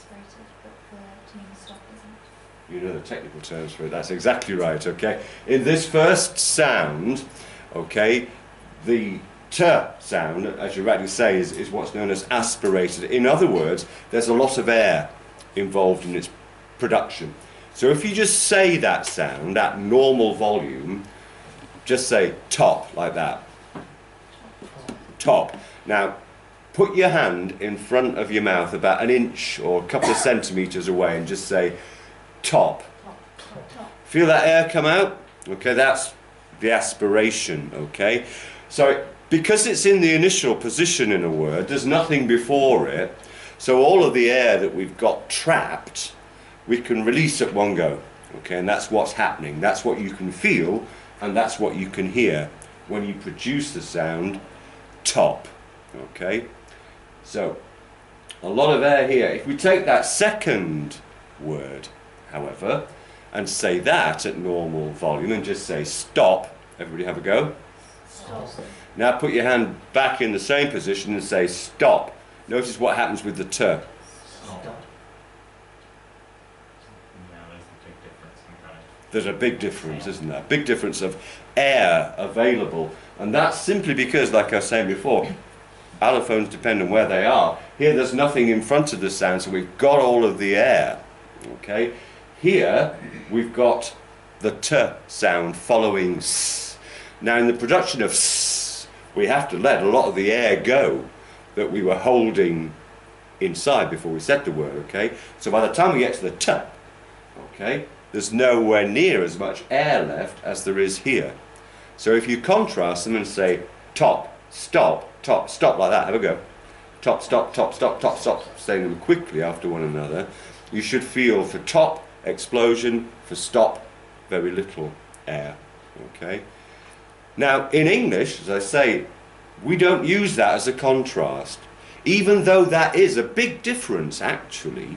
aspirated, but the to mean stop isn't. You know the technical terms for it. That's exactly right, okay? In this first sound, okay, the t sound, as you rightly say, is what's known as aspirated. In other words, there's a lot of air involved in its production. So if you just say that sound at normal volume, just say top, like that. Top. Now, put your hand in front of your mouth about an inch or a couple of centimetres away and just say top. Feel that air come out? Okay, that's the aspiration, okay? So, because it's in the initial position in a word, there's nothing before it, so all of the air that we've got trapped, we can release at one go, okay? And that's what's happening. That's what you can feel, and that's what you can hear when you produce the sound top, okay? So, a lot of air here. If we take that second word, however, and say that at normal volume and just say stop, everybody have a go? Stop. Now put your hand back in the same position and say stop. Notice what happens with the t. Stop. Yeah, there's a big difference in kind of. There's a big difference, isn't there? Big difference of air available. And that's simply because, like I was saying before, allophones depend on where they are. Here there's nothing in front of the sound, so we've got all of the air. Okay? Here we've got the t sound following s. Now in the production of s, we have to let a lot of the air go that we were holding inside before we said the word, okay? So by the time we get to the t, okay, there's nowhere near as much air left as there is here. So if you contrast them and say top, stop, like that, have a go. Top, stop, saying them quickly after one another, you should feel for top, explosion, for stop, very little air, okay? Now, in English, as I say, we don't use that as a contrast, even though that is a big difference, actually,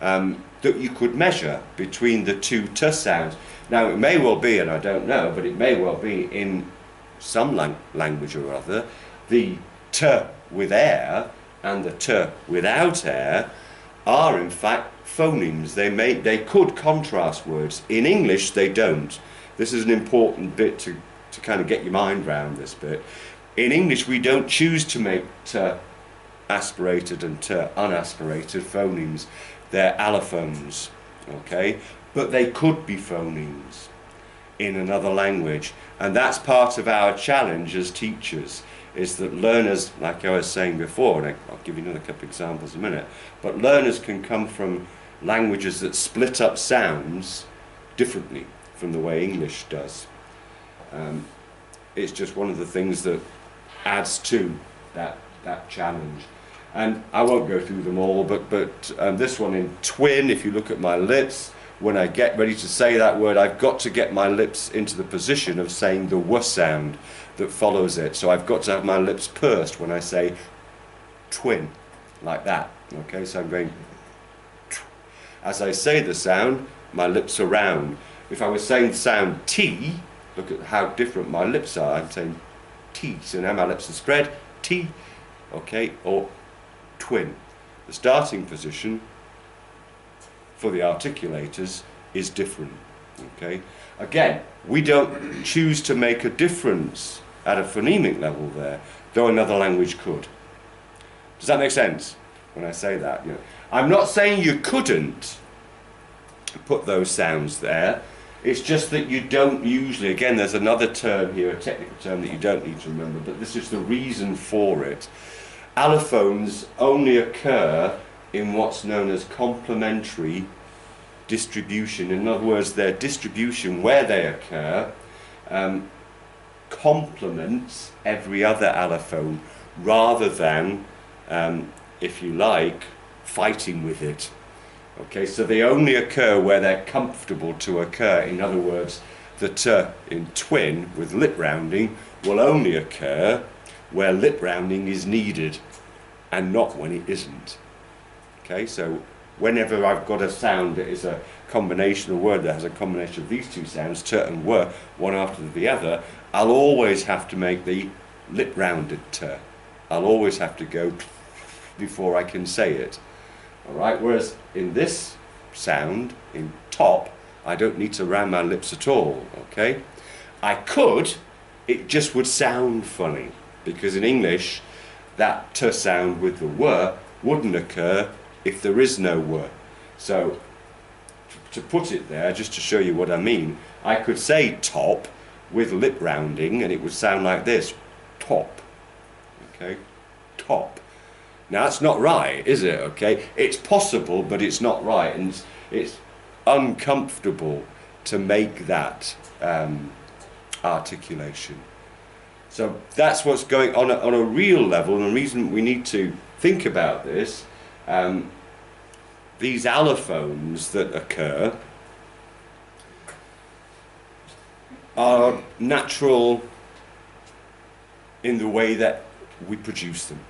that you could measure between the two t sounds. Now, it may well be, and I don't know, but it may well be in some language or other, the t with air and the t without air are, in fact, phonemes. They could contrast words. In English, they don't. This is an important bit to kind of get your mind round this bit. In English, we don't choose to make t aspirated and t unaspirated phonemes. They're allophones, okay? But they could be phonemes in another language. And that's part of our challenge as teachers, is that learners, like I was saying before, and I'll give you another couple of examples in a minute, but learners can come from languages that split up sounds differently from the way English does. It's just one of the things that adds to that challenge. And I won't go through them all, but this one in twin, if you look at my lips, when I get ready to say that word, I've got to get my lips into the position of saying the w sound that follows it. So I've got to have my lips pursed when I say twin, like that. Okay, so I'm going, as I say the sound, my lips are round. If I was saying the sound T, look at how different my lips are. I'm saying T, so now my lips are spread, T, okay, or twin. The starting position for the articulators is different, okay? Again, we don't choose to make a difference at a phonemic level there, though another language could. Does that make sense when I say that? You know, I'm not saying you couldn't put those sounds there. It's just that you don't usually, again, there's another term here, a technical term that you don't need to remember, but this is the reason for it. Allophones only occur in what's known as complementary distribution. In other words, their distribution where they occur complements every other allophone rather than, if you like, fighting with it. Okay, so they only occur where they're comfortable to occur. In other words, the t in twin with lip rounding will only occur where lip rounding is needed and not when it isn't. Okay, so whenever I've got a sound that is a combination, a word that has a combination of these two sounds, t and w, one after the other, I'll always have to make the lip rounded t. I'll always have to go before I can say it. All right, whereas in this sound, in top, I don't need to round my lips at all, okay? I could, it just would sound funny, because in English, that t sound with the w wouldn't occur if there is no w. So, to put it there, just to show you what I mean, I could say top with lip rounding, and it would sound like this, top, okay, top. Now that's not right, is it? Okay, it's possible, but it's not right, and it's uncomfortable to make that articulation. So that's what's going on a real level, and the reason we need to think about this. These allophones that occur are natural in the way that we produce them.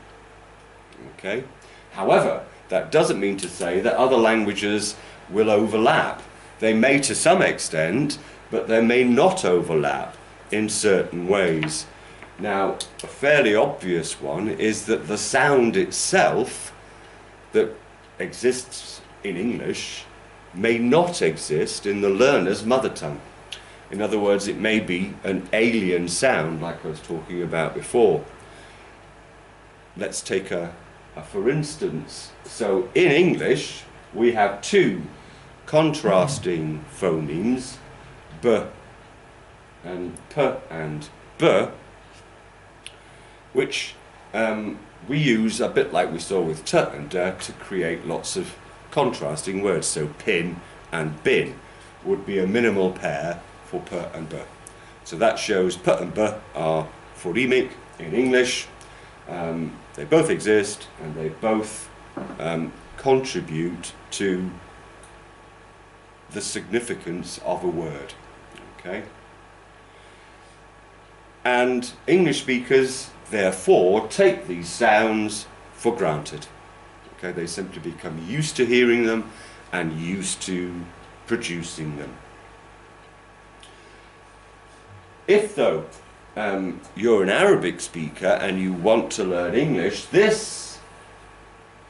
Okay? However, that doesn't mean to say that other languages will overlap. They may to some extent, but they may not overlap in certain ways. Now, a fairly obvious one is that the sound itself that exists in English may not exist in the learner's mother tongue. In other words, it may be an alien sound, like I was talking about before. Let's take a for instance. So in English, we have two contrasting phonemes, b and p and b, which we use a bit like we saw with t and d to create lots of contrasting words. So pin and bin would be a minimal pair for p and b. So that shows p and b are phonemic in English. They both exist, and they both contribute to the significance of a word. Okay? And English speakers, therefore, take these sounds for granted. Okay? They simply become used to hearing them and used to producing them. If, though, you're an Arabic speaker and you want to learn English, this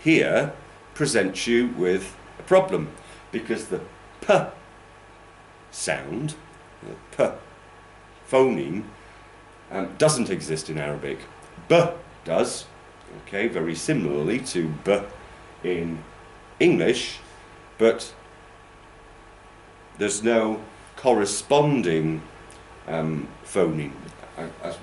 here presents you with a problem, because the p sound, the p phoneme, doesn't exist in Arabic. B does, okay, very similarly to b in English, but there's no corresponding phoneme, as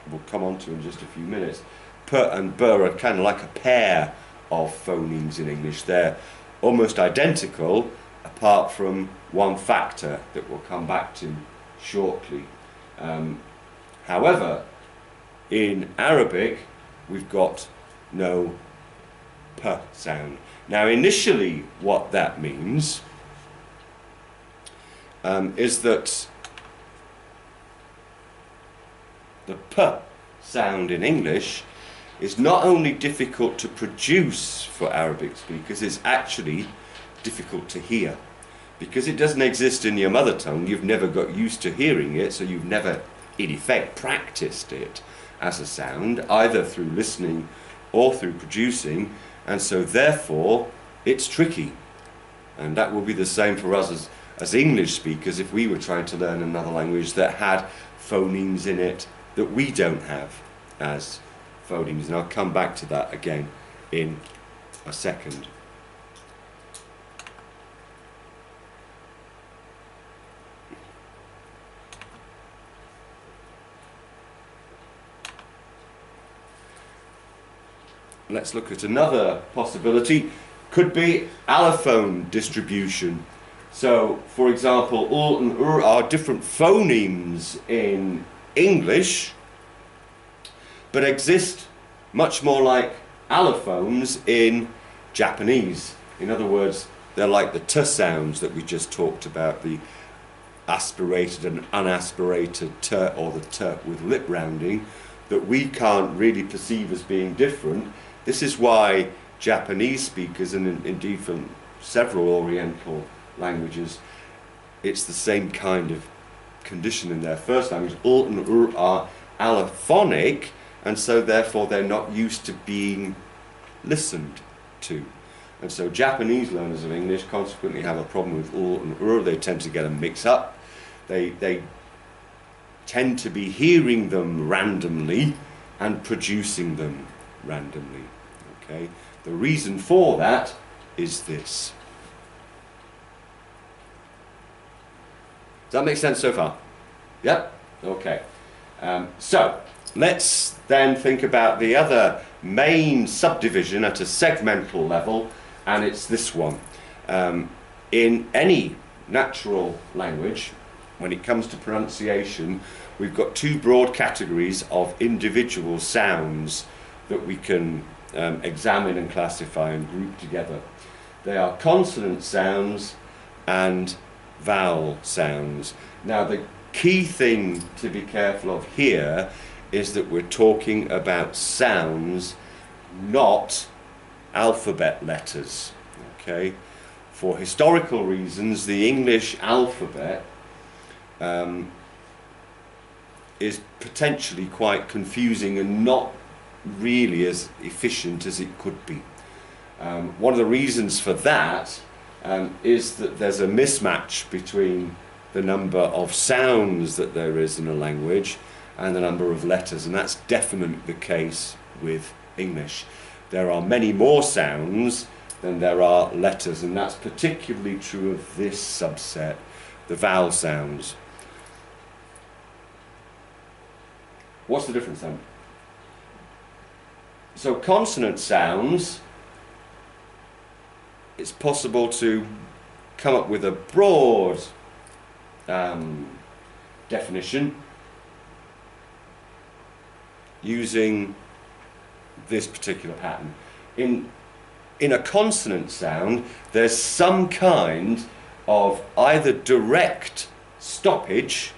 we'll come on to in just a few minutes. P and b are kind of like a pair of phonemes in English. They're almost identical, apart from one factor that we'll come back to shortly. However, in Arabic, we've got no p sound. Now, initially, what that means is that the p sound in English is not only difficult to produce for Arabic speakers, it's actually difficult to hear. Because it doesn't exist in your mother tongue, you've never got used to hearing it, so you've never, in effect, practiced it as a sound, either through listening or through producing, and so therefore it's tricky. And that will be the same for us as English speakers if we were trying to learn another language that had phonemes in it that we don't have as phonemes, and I'll come back to that again in a second. Let's look at another possibility. Could be allophone distribution. So, for example, ul and ur are different phonemes in English, but exist much more like allophones in Japanese. In other words, they're like the t sounds that we just talked about, the aspirated and unaspirated t, or the t with lip rounding, that we can't really perceive as being different. This is why Japanese speakers, and indeed from several Oriental languages, it's the same kind of condition in their first language. Ul and ur are allophonic, and so therefore they're not used to being listened to. And so Japanese learners of English consequently have a problem with ur and ur. They tend to get them mixed up. They tend to be hearing them randomly and producing them randomly. Okay? The reason for that is this. Does that make sense so far? Yep? Okay. So, let's then think about the other main subdivision at a segmental level, and it's this one. In any natural language, when it comes to pronunciation, we've got two broad categories of individual sounds that we can examine and classify and group together. They are consonant sounds and vowel sounds. Now, the key thing to be careful of here is that we're talking about sounds, not alphabet letters. Okay? For historical reasons, the English alphabet is potentially quite confusing and not really as efficient as it could be. One of the reasons for that is that there's a mismatch between the number of sounds that there is in a language and the number of letters, and that's definitely the case with English. There are many more sounds than there are letters, and that's particularly true of this subset, the vowel sounds. What's the difference then? So consonant sounds, it's possible to come up with a broad definition using this particular pattern. In a consonant sound, there's some kind of either direct stoppage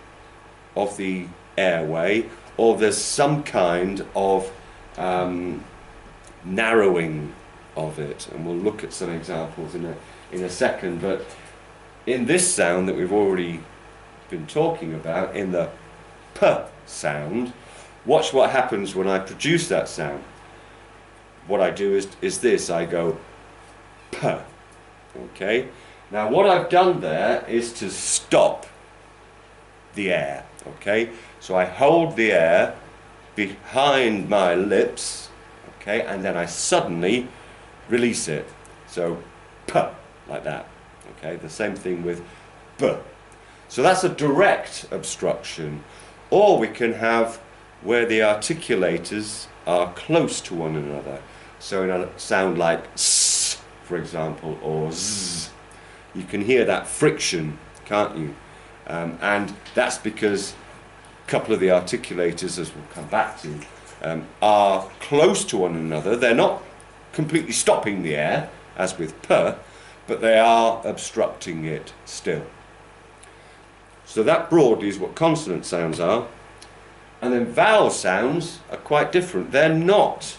of the airway, or there's some kind of narrowing of it, and we'll look at some examples in a second. But in this sound that we've already been talking about, in the p sound, watch what happens when I produce that sound. What I do is this, I go p. Okay? Now what I've done there is to stop the air. Okay? So I hold the air behind my lips, okay, and then I suddenly release it. So p, like that. Okay? The same thing with b. So that's a direct obstruction. Or we can have where the articulators are close to one another. So in a sound like s, for example, or z, you can hear that friction, can't you? And that's because a couple of the articulators, as we'll come back to, are close to one another. They're not completely stopping the air, as with p, but they are obstructing it still. So that broadly is what consonant sounds are. And then vowel sounds are quite different. They're not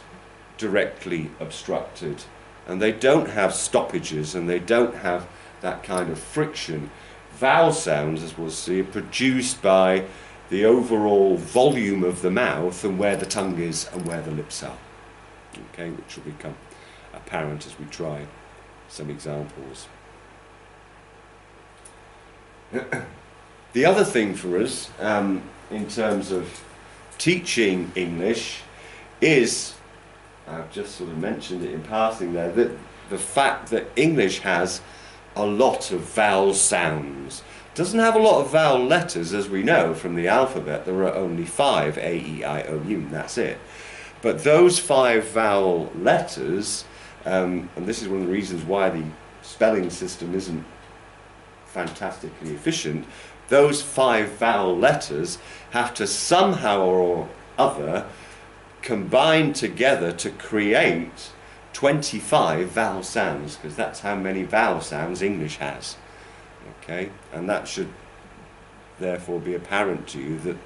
directly obstructed, and they don't have stoppages, and they don't have that kind of friction. Vowel sounds, as we'll see, are produced by the overall volume of the mouth and where the tongue is and where the lips are. Okay, which will become apparent as we try some examples. The other thing for us, in terms of teaching English, is, I've just sort of mentioned it in passing there, that the fact that English has a lot of vowel sounds. It doesn't have a lot of vowel letters, as we know from the alphabet. There are only 5, A, E, I, O, U, and that's it. But those 5 vowel letters, and this is one of the reasons why the spelling system isn't fantastically efficient, those 5 vowel letters have to somehow or other combine together to create 25 vowel sounds, because that's how many vowel sounds English has. Okay, and that should therefore be apparent to you that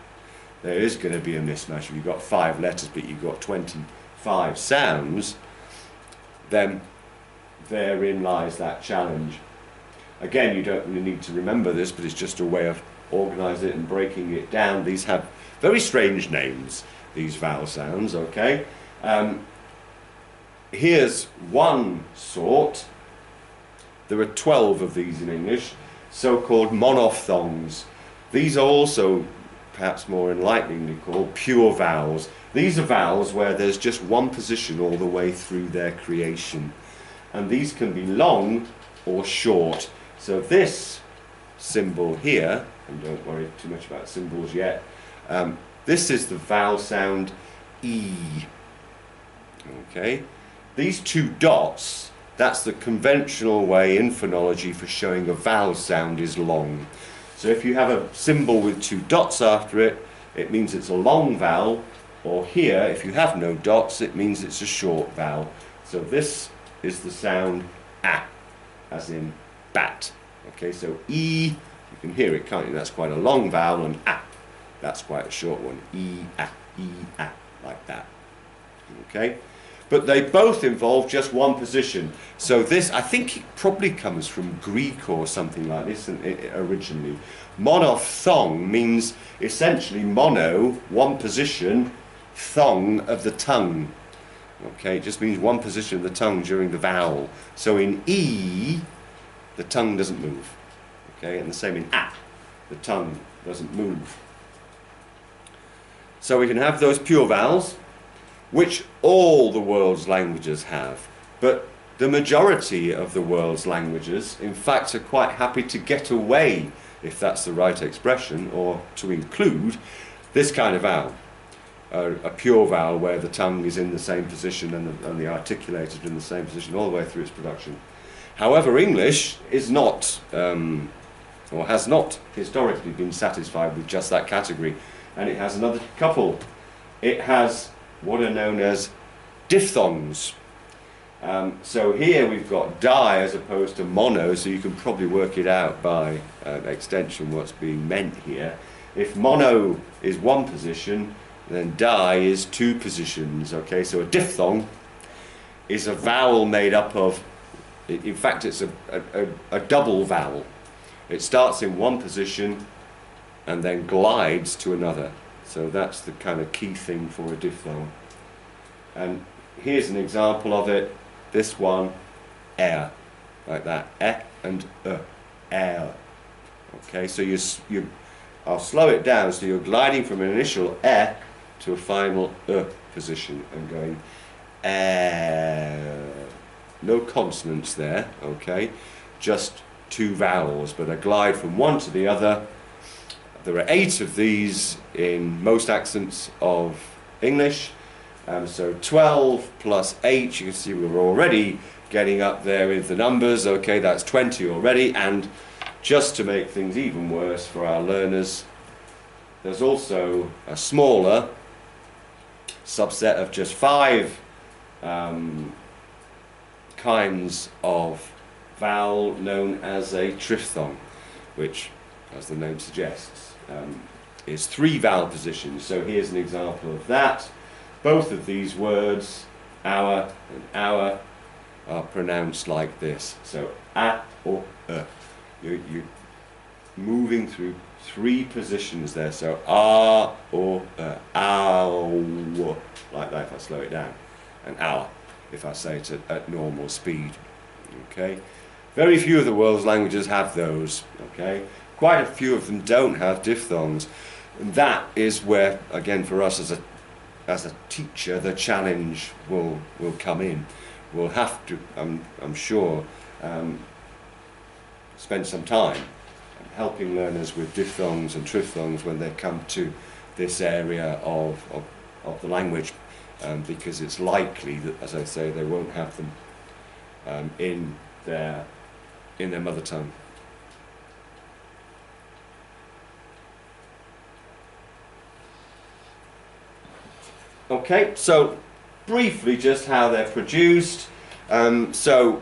there is going to be a mismatch. If you've got 5 letters but you've got 25 sounds, then therein lies that challenge. Again, you don't really need to remember this, but it's just a way of organising it and breaking it down. These have very strange names, these vowel sounds, okay? here's one sort. There are 12 of these in English, so-called monophthongs. These are also perhaps more enlighteningly called pure vowels. These are vowels where there's just one position all the way through their creation. And these can be long or short. So this symbol here, and don't worry too much about symbols yet, this is the vowel sound E. Okay, these two dots, that's the conventional way in phonology for showing a vowel sound is long. So if you have a symbol with two dots after it, it means it's a long vowel, or here, if you have no dots, it means it's a short vowel. So this is the sound A, as in bat. Okay, so E, you can hear it, can't you? That's quite a long vowel, and A, that's quite a short one. E, A, like that. Okay, but they both involve just one position. So this, I think it probably comes from Greek or something like this originally. Monophthong means essentially mono, one position, thong of the tongue. Okay, it just means one position of the tongue during the vowel. So in E, the tongue doesn't move. Okay, and the same in A, the tongue doesn't move. So we can have those pure vowels, which all the world's languages have. But the majority of the world's languages, in fact, are quite happy to get away, if that's the right expression, or to include this kind of vowel. A pure vowel where the tongue is in the same position and the articulated in the same position all the way through its production. However, English is not, or has not historically been satisfied with just that category, and it has another couple. It has what are known as diphthongs. So here we've got di as opposed to mono, so you can probably work it out by extension what's being meant here. If mono is one position, then di is two positions. Okay, so a diphthong is a vowel made up of, in fact it's a double vowel. It starts in one position and then glides to another. So that's the kind of key thing for a diphthong. And here's an example of it. This one, air, like that, and air. Okay, so I'll slow it down. So you're gliding from an initial to a final position and going air. No consonants there. Okay, just two vowels, but a glide from one to the other. There are 8 of these in most accents of English. So 12 plus 8, you can see we're already getting up there with the numbers. Okay, that's 20 already. And just to make things even worse for our learners, there's also a smaller subset of just 5 kinds of vowel known as a triphthong, which, as the name suggests, is 3 vowel positions. So here's an example of that. Both of these words, our and our, are pronounced like this. So a or you're moving through 3 positions there. So a or ow, like that if I slow it down, and our if I say it at normal speed. Okay, very few of the world's languages have those. Okay, quite a few of them don't have diphthongs. And that is where, again, for us as a teacher, the challenge will come in. We'll have to, I'm sure, spend some time helping learners with diphthongs and triphthongs when they come to this area of the language, because it's likely that, as I say, they won't have them in their mother tongue. Okay, so briefly just how they're produced. So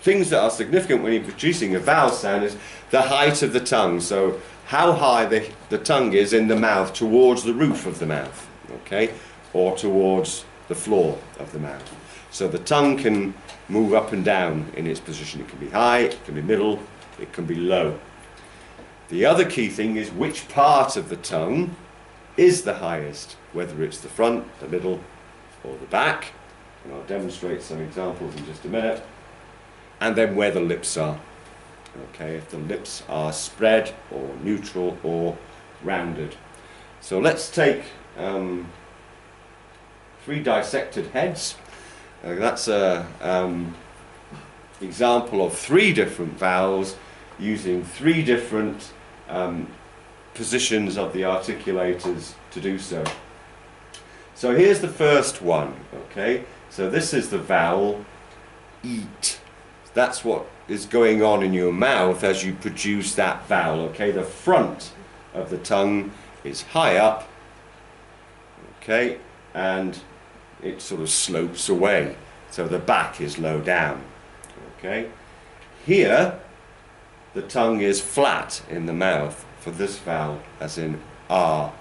things that are significant when you're producing a vowel sound is the height of the tongue. So how high the tongue is in the mouth towards the roof of the mouth, okay, or towards the floor of the mouth. So the tongue can move up and down in its position. It can be high, it can be middle, it can be low. The other key thing is which part of the tongue is the highest, whether it's the front, the middle, or the back, and I'll demonstrate some examples in just a minute, and then where the lips are. Okay, if the lips are spread or neutral or rounded. So let's take 3 dissected heads. That's a example of 3 different vowels using 3 different positions of the articulators to do so. So here's the first one, okay? So this is the vowel eat. That's what is going on in your mouth as you produce that vowel, okay? The front of the tongue is high up, okay? And it sort of slopes away. So the back is low down, okay? Here, the tongue is flat in the mouth for this vowel, as in ah,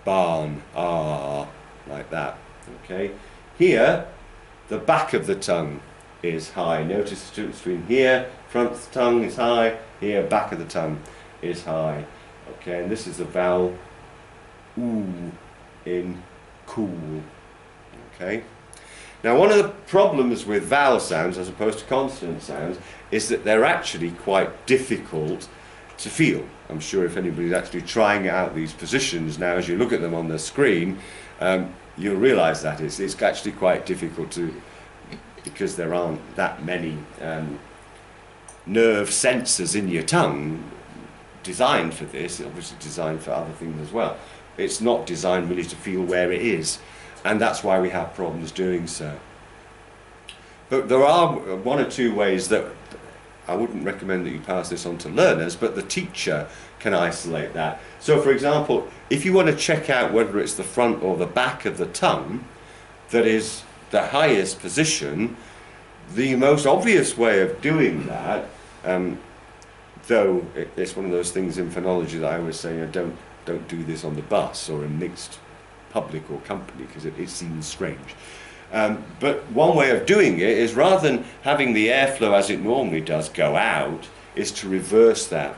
barn, ah, like that, okay? Here, the back of the tongue is high. Notice the difference between here, front of the tongue is high, here, back of the tongue is high, okay? And this is the vowel oo in cool, okay? Now, one of the problems with vowel sounds as opposed to consonant sounds is that they're actually quite difficult to feel. I'm sure if anybody's actually trying out these positions now, as you look at them on the screen, you'll realise that it's actually quite difficult to, because there aren't that many nerve sensors in your tongue designed for this. It's obviously designed for other things as well. It's not designed really to feel where it is, and that's why we have problems doing so. But there are 1 or 2 ways that I wouldn't recommend that you pass this on to learners, but the teacher can isolate that. So for example, if you want to check out whether it's the front or the back of the tongue that is the highest position, the most obvious way of doing that, though it's one of those things in phonology that I always say, don't do this on the bus or in mixed public or company, because it seems strange. But one way of doing it is, rather than having the airflow as it normally does go out, is to reverse that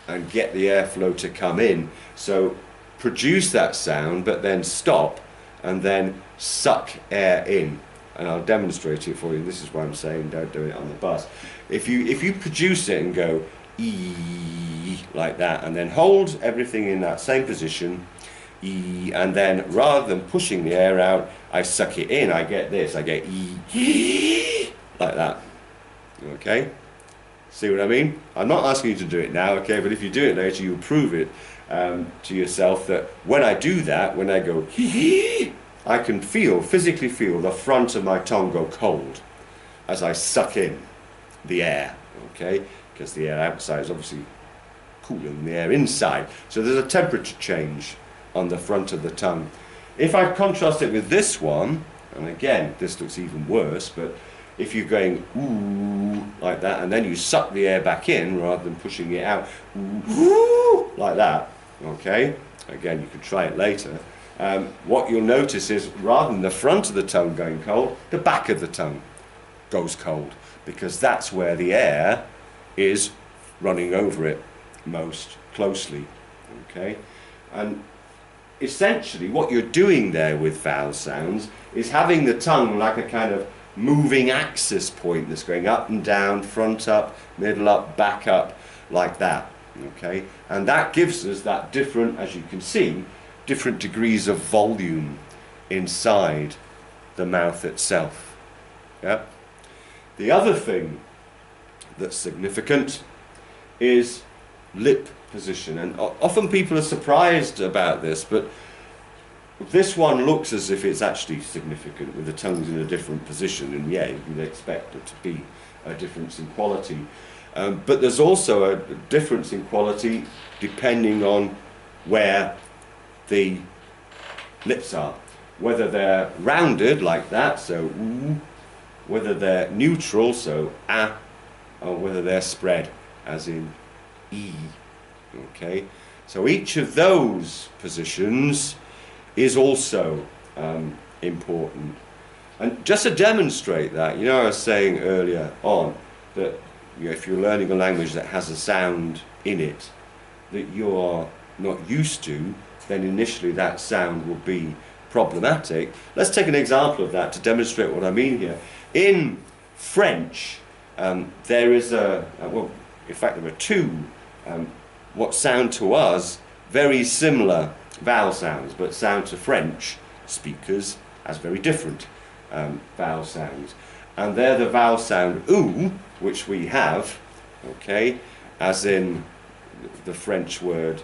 and get the airflow to come in. So produce that sound, but then stop, and then suck air in. And I'll demonstrate it for you. This is why I'm saying don't do it on the bus. If you produce it and go ee like that, and then hold everything in that same position, ee, and then rather than pushing the air out, I suck it in. I get this. I get ee like that. Okay? See what I mean? I'm not asking you to do it now, okay? But if you do it later, you'll prove it to yourself that when I do that, when I go hee, I can physically feel the front of my tongue go cold as I suck in the air, okay? Because the air outside is obviously cooler than the air inside. So there's a temperature change on the front of the tongue. If I contrast it with this one, and again, this looks even worse, but if you're going ooh like that, and then you suck the air back in rather than pushing it out, ooh like that, okay? Again, you can try it later. What you'll notice is, rather than the front of the tongue going cold, the back of the tongue goes cold, because that's where the air is running over it most closely, okay? And essentially what you're doing there with vowel sounds is having the tongue like a kind of moving axis point that's going up and down, front up, middle up, back up, like that, okay? And that gives us that different, as you can see, different degrees of volume inside the mouth itself. Yeah? The other thing that's significant is lip position, and often people are surprised about this, but this one looks as if it's actually significant with the tongues in a different position, and yeah, you'd expect there to be a difference in quality. But there's also a difference in quality depending on where the lips are. Whether they're rounded like that, so ooh, whether they're neutral, so ah, or whether they're spread, as in e. Okay, so each of those positions is also important. And just to demonstrate that, you know, I was saying earlier on that, you know, if you're learning a language that has a sound in it that you are not used to, then initially that sound will be problematic. Let's take an example of that to demonstrate what I mean here. In French, there is well, in fact there are two what sound to us very similar vowel sounds, but sound to French speakers as very different vowel sounds. And they're the vowel sound oo, which we have, okay, as in the French word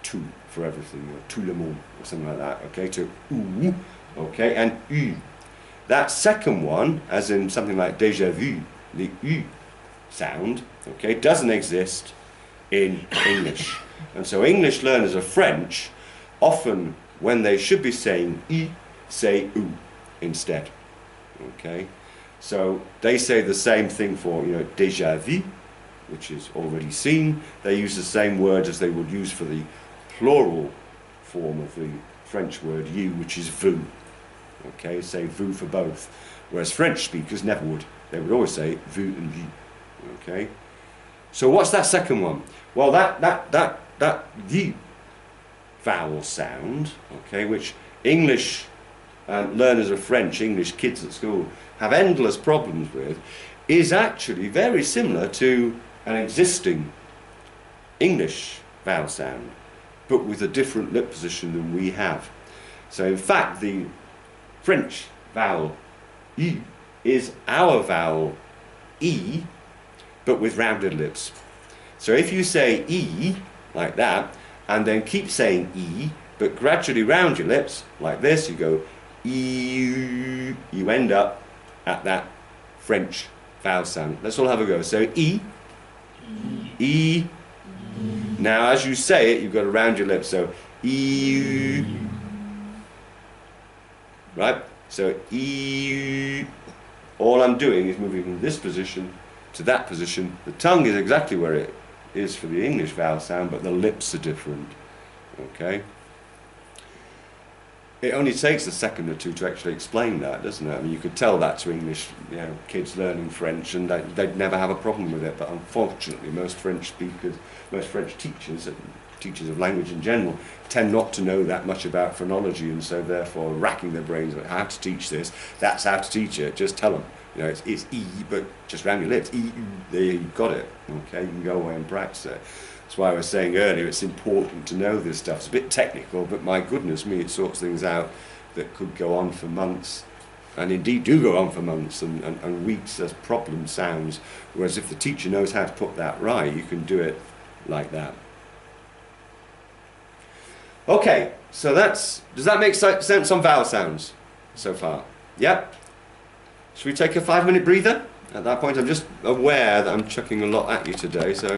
tout for everything, or tout le monde, or something like that, okay, to oo, okay, and u. That second one, as in something like déjà vu, the u sound, okay, doesn't exist in English. And so English learners of French often, when they should be saying I, say oo instead. Okay, so they say the same thing for, you know, déjà vu, which is already seen. They use the same word as they would use for the plural form of the French word you, which is vous. Okay, say vous for both. Whereas French speakers never would. They would always say vous and vous. Okay, so what's that second one? Well, that the vowel sound, okay, which English learners of French, English kids at school, have endless problems with, is actually very similar to an existing English vowel sound, but with a different lip position than we have. So in fact, the French vowel E is our vowel E, but with rounded lips. So if you say E like that, and then keep saying E, but gradually round your lips like this, you go E, you end up at that French vowel sound. Let's all have a go. So E, E. Now as you say it, you've got to round your lips. So E, right? So E. All I'm doing is moving from this position to that position. The tongue is exactly where it is for the English vowel sound, but the lips are different. Okay? It only takes a second or two to actually explain that, doesn't it? I mean, you could tell that to English, you know, kids learning French, and they'd never have a problem with it. But unfortunately, most French speakers, most French teachers, and teachers of language in general, tend not to know that much about phonology, and so therefore racking their brains about how to teach this. That's how to teach it. Just tell them, you know, it's E, but just round your lips. E, there, you've got it. Okay, you can go away and practice it. That's why I was saying earlier, it's important to know this stuff. It's a bit technical, but my goodness me, it sorts things out that could go on for months, and indeed do go on for months and weeks as problem sounds. Whereas if the teacher knows how to put that right, you can do it like that. Okay, so does that make sense on vowel sounds so far? Yep. Should we take a 5-minute breather? At that point, I'm just aware that I'm chucking a lot at you today, so